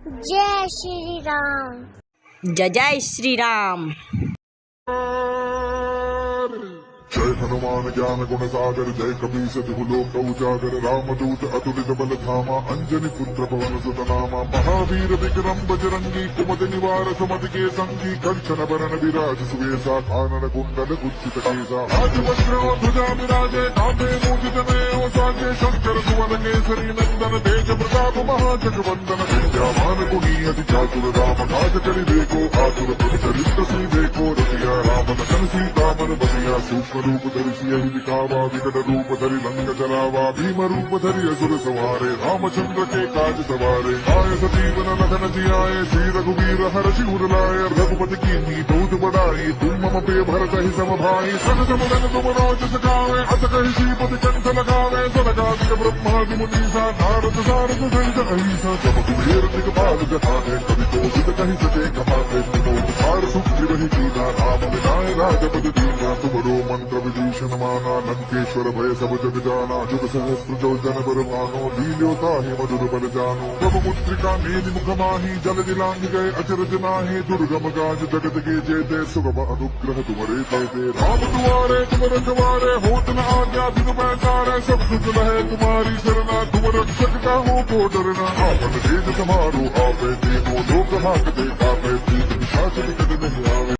जय श्री राम। जय जय श्री राम। जय हनुमान ज्ञान गुण सागर जय कपीस तिहु लोक उजागर रामदूत अतुलित बल धामा अंजनी पुत्र पवन सुत नामा महावीर विक्रम बजरंगी कुमति निवार सुमति के संगी कंचन बरन विराज सुवेशा कानन कुंडल कुच्चित केसा आज वज्र ध्वजा विराजे कांधे मूर्ति नयो साजे शंकर सुवन केसरी नंदन तेज प्रताप महाजगवंदन विद्यामान गुणी अति चातुर राम काज करि देखो आतुर चरित्र सी देखो रसिया राम लखन सीता मन बसिया सूक्ष्म रूप धरि सियहि दिखावा विकट रूप धरि लंक जलावा भीम रूप धरि असुर सवारे रामचंद्र के काज सवारे आय सतीवन लखन जियाए श्री रघुवीर हर्षि उर लाए रघुपति कीन्ही बहुत बड़ाई तुम मम पे भरत ही सम भाई सन समुदन तुम रोज सखावे अस कहि श्रीपति कंठ लगावे सनकादिक ब्रह्मादि मुनीसा नारद सारद सहित अहिसा सब कुबेर दिगपाल जहाने कवि कोविद कहि सके कहाते तुम सुख वही कीना राम विनाय राजपद दीना तुमरो मंत्र विभीषण माना लंकेश्वर भय सब जग जाना जुग सहस्त्र जो जन बर मानो लील्योता ही मधुर बल जानो प्रभु मुद्रिका मेलि मुख माही जल दिलांग गए अचरज नाही दुर्गम गाज जगत के जेते सुगम अनुग्रह तुमरे तेते राम दुआरे तुम रखवारे होत न आज्ञा बिनु पैसारे सब सुख लहे तुम्हारी सरना तुम रक्षक का हो को डरना आपन तेज समारो आपे तीनों लोक हाकते आपे तीन शासन निकट नहीं आवे।